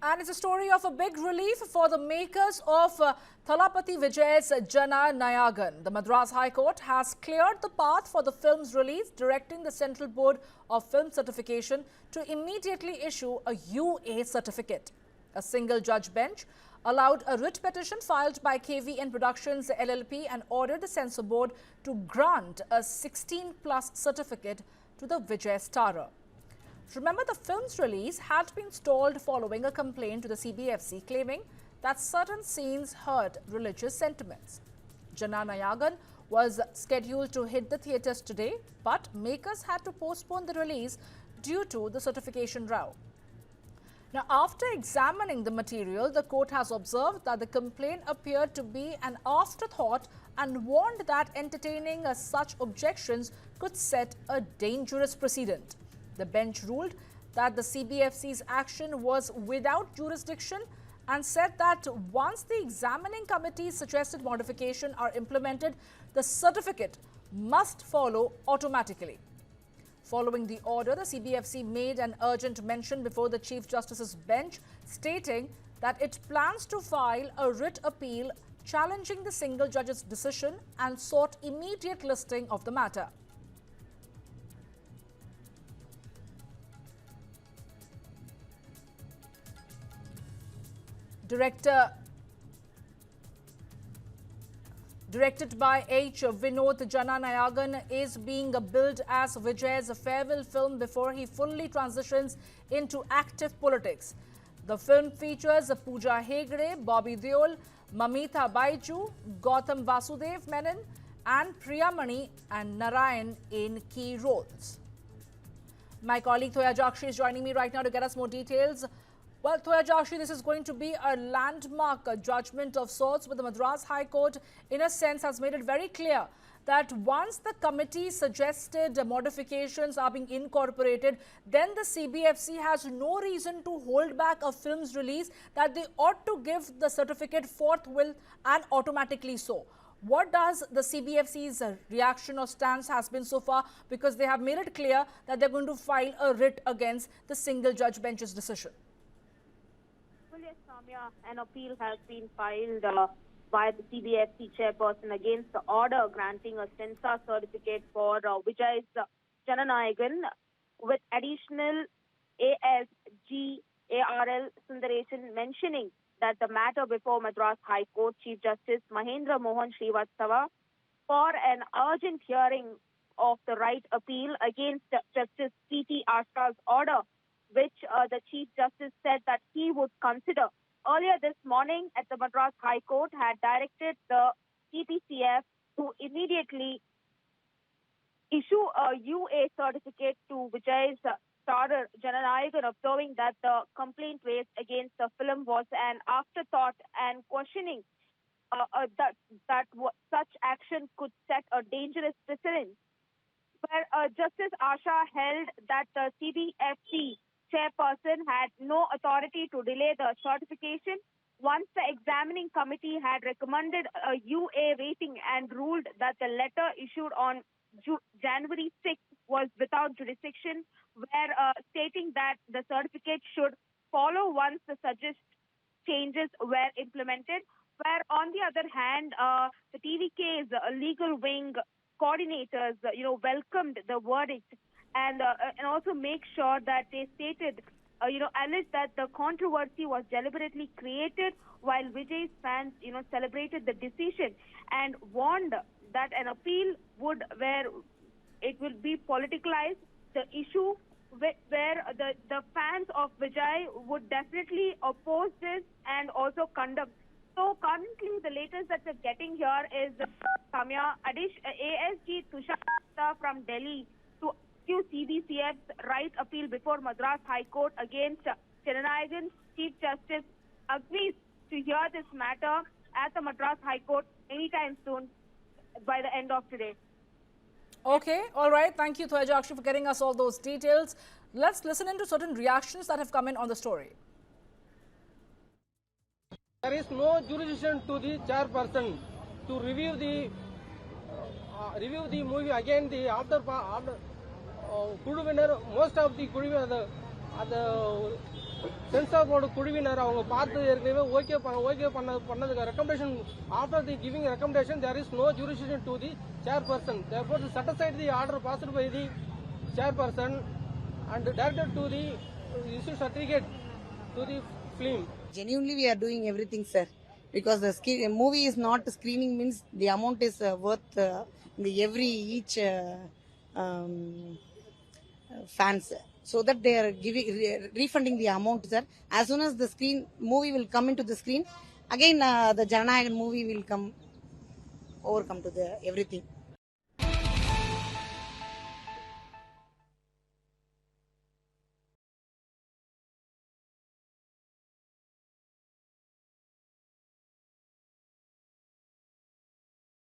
And it's a story of a big relief for the makers of Thalapathy Vijay's Jana Nayagan. The Madras High Court has cleared the path for the film's release, directing the Central Board of Film Certification to immediately issue a UA certificate. A single judge bench allowed a writ petition filed by KVN Productions LLP and ordered the censor board to grant a 16+ certificate to the Vijay starrer. Remember, the film's release had been stalled following a complaint to the CBFC claiming that certain scenes hurt religious sentiments. Jana Nayagan was scheduled to hit the theatres today, but makers had to postpone the release due to the certification row. Now, after examining the material, the court has observed that the complaint appeared to be an afterthought and warned that entertaining such objections could set a dangerous precedent. The bench ruled that the CBFC's action was without jurisdiction and said that once the examining committee's suggested modifications are implemented, the certificate must follow automatically. Following the order, the CBFC made an urgent mention before the Chief Justice's bench, stating that it plans to file a writ appeal challenging the single judge's decision and sought immediate listing of the matter. Directed by H Vinoth, Jana Nayagan is being billed as Vijay's farewell film before he fully transitions into active politics. The film features Pooja Hegde, Deol, Mamitha Baiju, Gautham Vasudev Menon and Priyamani and Narain in key roles. My colleague Thoya Jakshi is joining me right now to get us more details. Well, Thoya Jakshi, this is going to be a landmark judgment of sorts, with the Madras High Court, in a sense, has made it very clear that once the committee suggested modifications are being incorporated, then the CBFC has no reason to hold back a film's release, that they ought to give the certificate forthwith and automatically so. What does the CBFC's reaction or stance has been so far? Because they have made it clear that they're going to file a writ against the single judge bench's decision. Yes, Samya, an appeal has been filed by the CBFC chairperson against the order granting a censor certificate for Vijay's Jana Nayagan with additional ASGARL Sundaresan mentioning that the matter before Madras High Court Chief Justice Mahendra Mohan Srivastava for an urgent hearing of the right appeal against Justice P.T. Asha's order, which the Chief Justice said that he would consider. Earlier this morning at the Madras High Court had directed the CPCF to immediately issue a UA certificate to Vijay's starrer Jana Nayagan, observing that the complaint raised against the film was an afterthought and questioning that such action could set a dangerous precedent. Where Justice Asha held that the CBFC chairperson had no authority to delay the certification once the examining committee had recommended a UA rating and ruled that the letter issued on January 6th was without jurisdiction, where stating that the certificate should follow once the suggested changes were implemented. Where on the other hand, the TVK's legal wing coordinators, welcomed the verdict and also make sure that they stated, alleged that the controversy was deliberately created while Vijay's fans, celebrated the decision and warned that an appeal where it will be politicized, the issue where the fans of Vijay would definitely oppose this and also condemn. So currently, the latest that we're getting here is Samya ASG Tushar from Delhi to CBCF's right appeal before Madras High Court against Jana Nayagan. Chief Justice agrees to hear this matter at the Madras High Court anytime soon by the end of today. Okay, all right. Thank you, Thoya Jakshi, for getting us all those details. Let's listen into certain reactions that have come in on the story. There is no jurisdiction to the chairperson to review the movie again. The after good winner, most of the good winner, the censor board குழுவினர் அவங்க பார்த்து ஏற்கனவே okay பண்ணதுக்கு recommendation after the giving recommendation there is no jurisdiction to the chairperson. Therefore, to set aside the order passed by the chairperson and directed to the issue certificate to the film. Genuinely, we are doing everything, sir. Because the movie is not screening means the amount is worth each fans, so that they are refunding the amount, sir. As soon as the movie will come into the screen, again the Jana Nayagan movie will overcome to the everything.